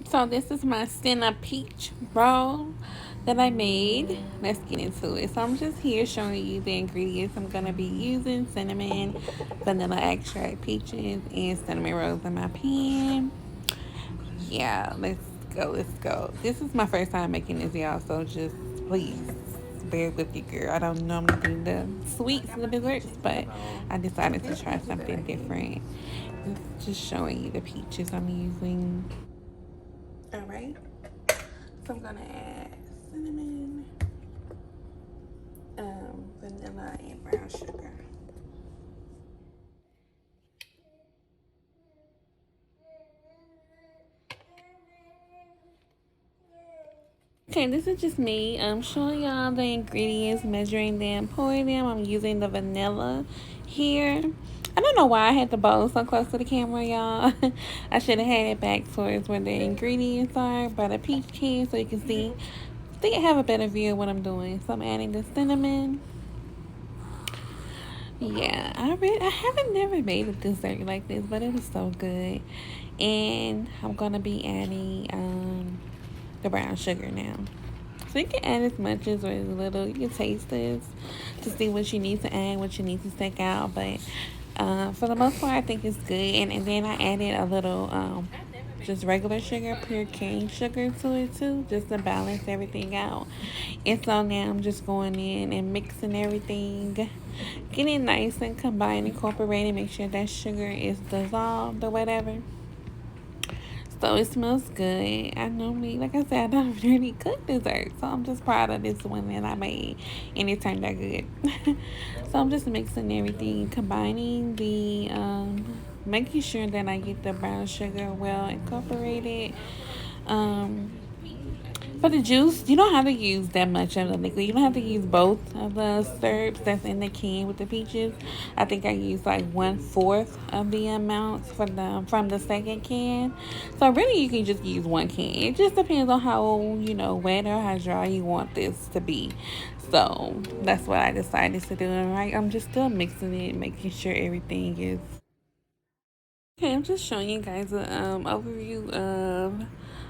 So this is my Cinnamon Peach Roll that I made. Let's get into it. So I'm just here showing you the ingredients I'm going to be using. Cinnamon, vanilla extract, peaches, and cinnamon rolls in my pan. Yeah, let's go. This is my first time making this, y'all, so just please bear with you, girl. I don't normally do the sweets and the desserts, but I decided to try something different. Just showing you the peaches I'm using. Alright, so I'm gonna add cinnamon, vanilla, and brown sugar. Okay, this is just me. I'm showing y'all the ingredients, measuring them, pouring them. I'm using the vanilla here. I don't know why I had the bowl so close to the camera, y'all. I should have had it back towards where the ingredients are by the peach can so you can see. I think I have a better view of what I'm doing. So I'm adding the cinnamon. Yeah, I haven't never made a dessert like this, but it was so good. And I'm gonna be adding the brown sugar now. So you can add as much as or as little. You can taste this to see what you need to add, what you need to take out. But for the most part, I think it's good. And then I added a little just regular sugar, pure cane sugar to it too, just to balance everything out. And so now I'm just going in and mixing everything, getting it nice and combined, incorporating, make sure that sugar is dissolved or whatever. So it smells good. I normally, like I said, I don't really cook dessert. So I'm just proud of this one that I made. And it turned out good. So I'm just mixing everything, combining the, making sure that I get the brown sugar well incorporated. For the juice, you don't have to use that much of the liquid. You don't have to use both of the syrups that's in the can with the peaches. I think I used like 1/4 of the amount from the second can. So really, you can just use one can. It just depends on how wet or how dry you want this to be. So that's what I decided to do. And right, I'm just still mixing it, making sure everything is. Okay, I'm just showing you guys an overview of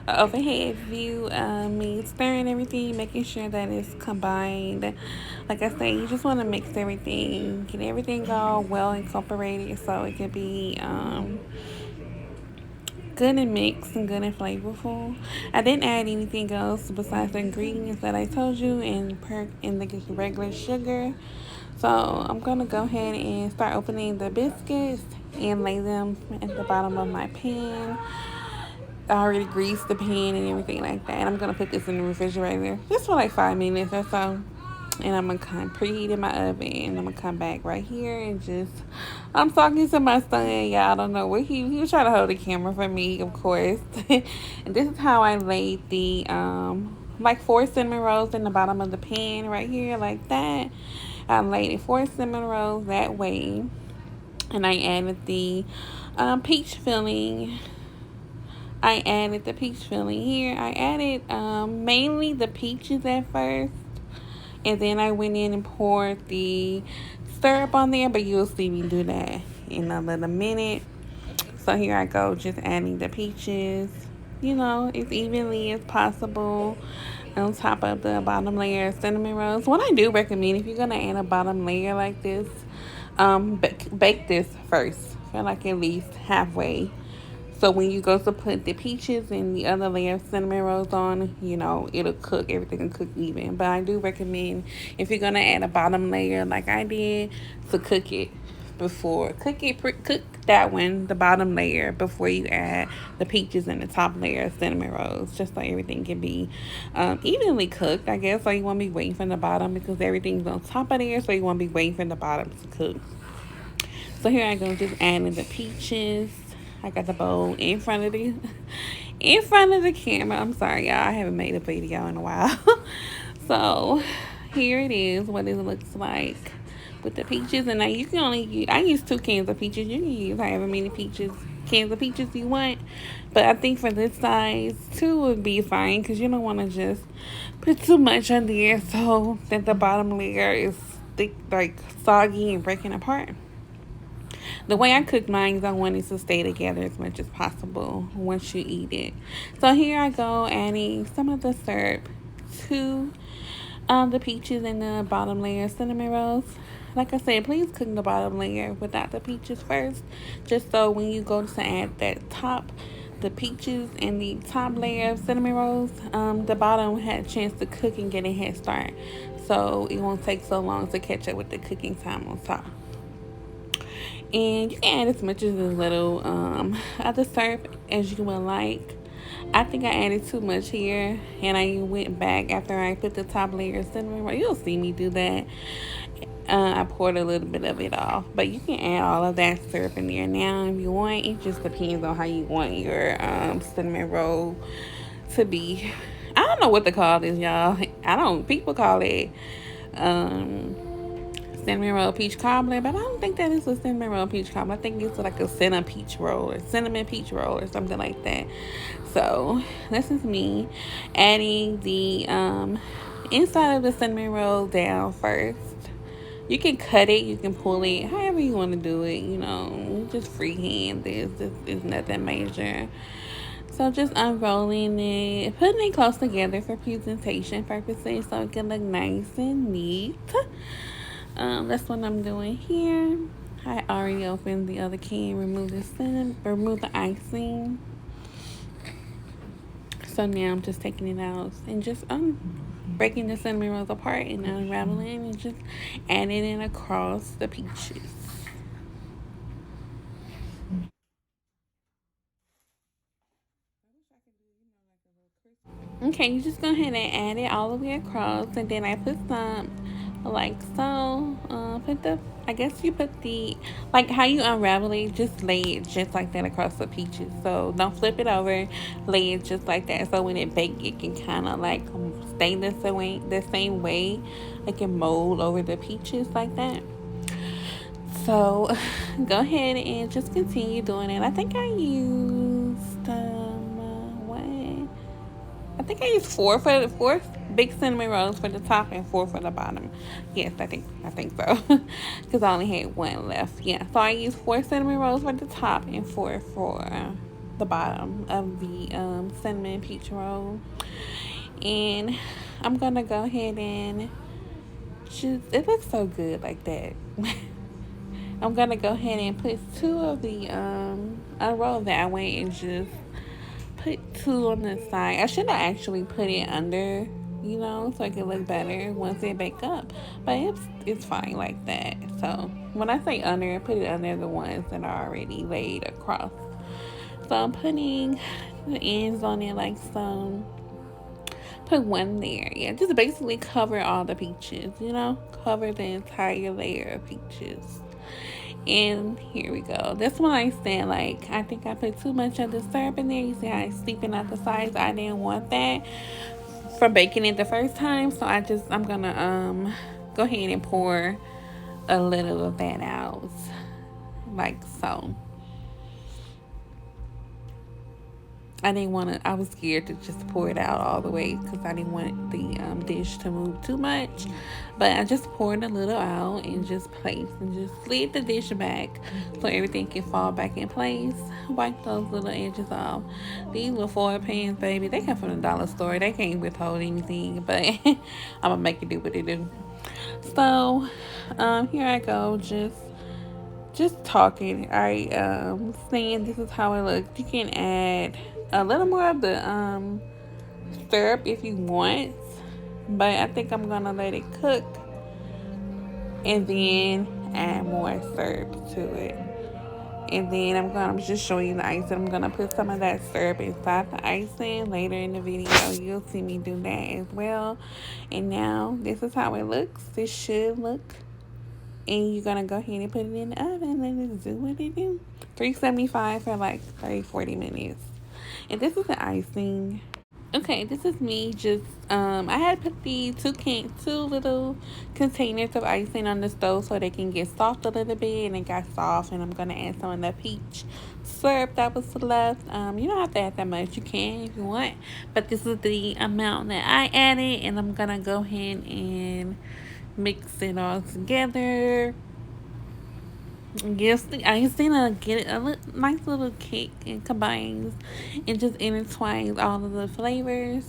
an overhead view. Me stirring everything, making sure that it's combined. Like I say, you just want to mix everything, get everything all well incorporated so it can be good and mixed and good and flavorful. I didn't add anything else besides the ingredients that I told you and the regular sugar. So I'm gonna go ahead and start opening the biscuits and lay them at the bottom of my pan. I already greased the pan and everything like that. And I'm gonna put this in the refrigerator just for like 5 minutes or so. And I'm gonna preheat in my oven. And I'm gonna come back right here and I'm talking to my son. Y'all don't know what he was trying to hold the camera for me, of course. And this is how I laid the like 4 cinnamon rolls in the bottom of the pan right here, like that. I laid it 4 cinnamon rolls that way. And I added the peach filling. I added the peach filling here. I added mainly the peaches at first. And then I went in and poured the syrup on there. But you'll see me do that in a little minute. So here I go, just adding the peaches. As evenly as possible on top of the bottom layer of cinnamon rolls. What I do recommend, if you're going to add a bottom layer like this, bake this first for like at least halfway. So when you go to put the peaches and the other layer of cinnamon rolls on, it'll cook. Everything will cook even. But I do recommend, if you're going to add a bottom layer like I did, to cook it before. Cook that one, the bottom layer, before you add the peaches and the top layer of cinnamon rolls. Just so everything can be evenly cooked, I guess. So you won't be waiting for the bottom because everything's on top of there. So you won't be waiting for the bottom to cook. So here I go, just adding the peaches. I got the bowl in front of the camera. I'm sorry, y'all. I haven't made a video in a while. So here it is, what it looks like with the peaches. And now you can I use 2 cans of peaches. You can use however many cans of peaches you want. But I think for this size, 2 would be fine because you don't want to just put too much on there so that the bottom layer is thick, like soggy and breaking apart. The way I cook mine is I want it to stay together as much as possible once you eat it. So here I go adding some of the syrup to the peaches and the bottom layer of cinnamon rolls. Like I said, please cook the bottom layer without the peaches first, just so when you go to add that top, the peaches and the top layer of cinnamon rolls, the bottom had a chance to cook and get a head start, so it won't take so long to catch up with the cooking time on top. And you can add as much as a little of the syrup as you would like. I think I added too much here, and I went back after I put the top layer of cinnamon roll. You'll see me do that. I poured a little bit of it off, but you can add all of that syrup in there now if you want. It just depends on how you want your cinnamon roll to be. I don't know what to call this, y'all. People call it cinnamon roll peach cobbler, but I don't think that is a cinnamon roll peach cobbler. I think it's like a cinnamon peach roll or something like that. So this is me adding the inside of the cinnamon roll down first. You can cut it, you can pull it, however you want to do it, just freehand this. This is nothing major. So just unrolling it, putting it close together for presentation purposes so it can look nice and neat. That's what I'm doing here. I already opened the other can, remove the icing. So now I'm just taking it out and just breaking the cinnamon rolls apart and unraveling and just adding it across the peaches. Okay, you just go ahead and add it all the way across, and then I put some like so. I guess you put the, like how you unravel it, just lay it just like that across the peaches. So don't flip it over, lay it just like that. So when it bakes, it can kind of like stay the same way. It can mold over the peaches like that. So go ahead and just continue doing it. I think I used I used four big cinnamon rolls for the top and 4 for the bottom. Yes, I think so, because I only had 1 left. Yeah, so I used 4 cinnamon rolls for the top and 4 for the bottom of the cinnamon peach roll. And I'm gonna go ahead and it looks so good like that. I'm gonna go ahead and put 2 of the unroll that way and just put 2 on the side. I should have actually put it under, so it could look better once it bake up. But it's fine like that. So when I say under, I put it under the ones that are already laid across. So I'm putting the ends on it like so. Put 1 there. Yeah, just basically cover all the peaches, cover the entire layer of peaches. And here we go. This one I said, like, I think I put too much of the syrup in there. You see how it's seeping out the sides? I didn't want that from baking it the first time. So I'm gonna go ahead and pour a little of that out. Like so. I was scared to just pour it out all the way because I didn't want the dish to move too much. But I just poured a little out and just placed and just slid the dish back so everything can fall back in place. Wipe those little edges off. These little foil pans, baby, they come from the dollar store. They can't withhold anything, but I'm gonna make it do what it do. So here I go, just talking. Saying this is how it looks. You can add a little more of the syrup if you want, but I think I'm gonna let it cook and then add more syrup to it. And then I'm just showing you the icing. I'm gonna put some of that syrup inside the icing later in the video. You'll see me do that as well. And now this is how it looks. This should look. And you're gonna go ahead and put it in the oven and let it do what it do. 375 for like 30-40 minutes. And this is the icing. Okay, this is me just I had put the two little containers of icing on the stove so they can get soft a little bit, and it got soft. And I'm gonna add some of the peach syrup that was left. You don't have to add that much, you can if you want, but this is the amount that I added, and I'm gonna go ahead and mix it all together. Yes, I seen a get a nice little cake and combines and just intertwines all of the flavors.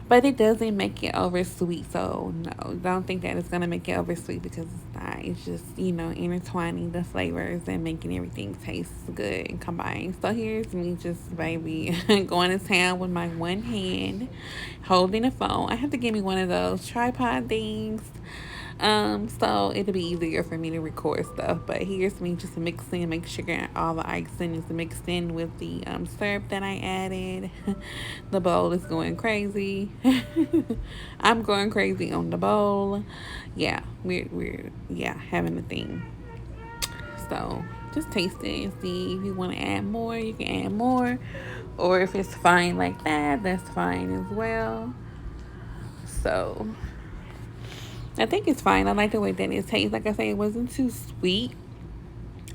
But it doesn't make it over sweet, so no, don't think that it's gonna make it over sweet because it's not. It's just, intertwining the flavors and making everything taste good and combined. So here's me just baby going to town with my one hand, holding a phone. I have to give me one of those tripod things. So it'll be easier for me to record stuff. But here's me just mixing, make sure all the icing is mixed in with the syrup that I added. The bowl is going crazy. I'm going crazy on the bowl. Yeah, we're having a thing. So just taste it and see if you want to add more. You can add more, or if it's fine like that, that's fine as well. So I think it's fine. I like the way that it tastes. Like I say, it wasn't too sweet.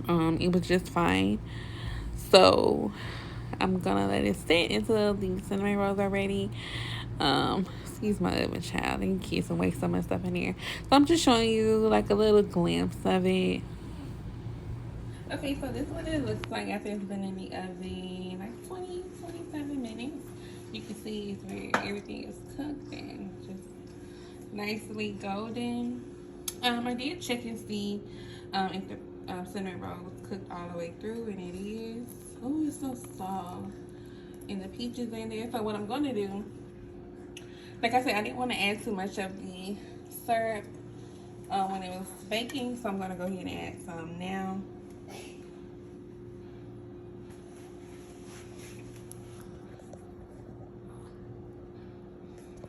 It was just fine. So I'm gonna let it sit until the cinnamon rolls are ready. Excuse my oven, child. And kids and waste so much stuff in here. So I'm just showing you like a little glimpse of it. Okay, so this is what it looks like after it's been in the oven like 27 minutes. You can see it's where everything is cooked and just nicely golden. I did check and see if the cinnamon roll was cooked all the way through, and it is. Oh, it's so soft. And the peaches in there. So what I'm going to do, like I said, I didn't want to add too much of the syrup when it was baking, so I'm going to go ahead and add some now.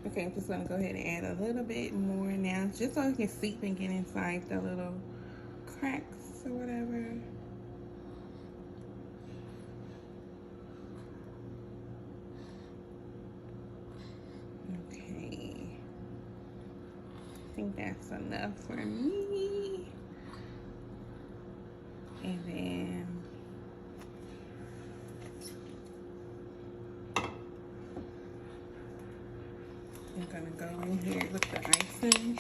Okay, I'm just going to go ahead and add a little bit more now, just so it can seep and get inside the little cracks or whatever. Okay. I think that's enough for me. And then I'm gonna go in here with the icing.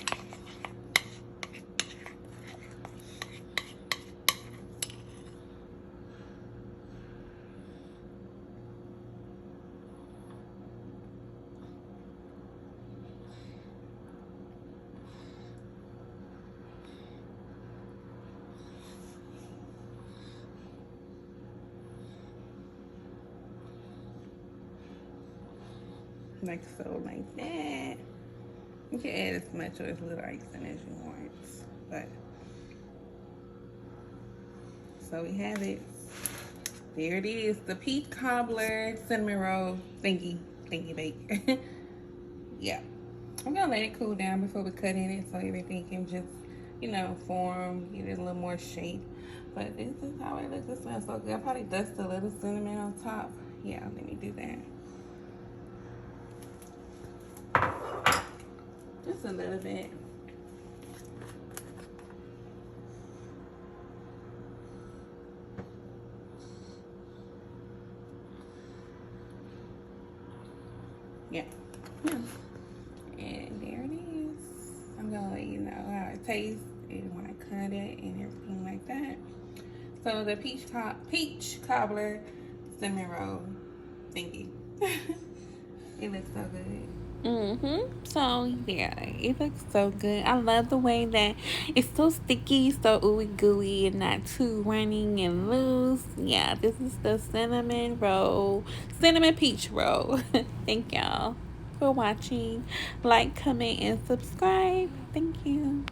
Like so, like that. You can add as much or as little icing as you want, but so we have it. There it is, the peach cobbler cinnamon roll thingy bake. Yeah, I'm gonna let it cool down before we cut in it so everything can just, form, get it a little more shape. But this is how it looks. It smells so good. I'll probably dust a little cinnamon on top. Yeah, let me do that. Just a little bit. Yeah. And there it is. I'm gonna let you know how it tastes and when I cut it and everything like that. So the peach cobbler cinnamon roll thingy. It looks so good. So yeah, it looks so good. I love the way that it's so sticky, so ooey gooey, and not too running and loose. Yeah, this is the cinnamon peach roll. Thank y'all for watching. Like, comment, and subscribe. Thank you.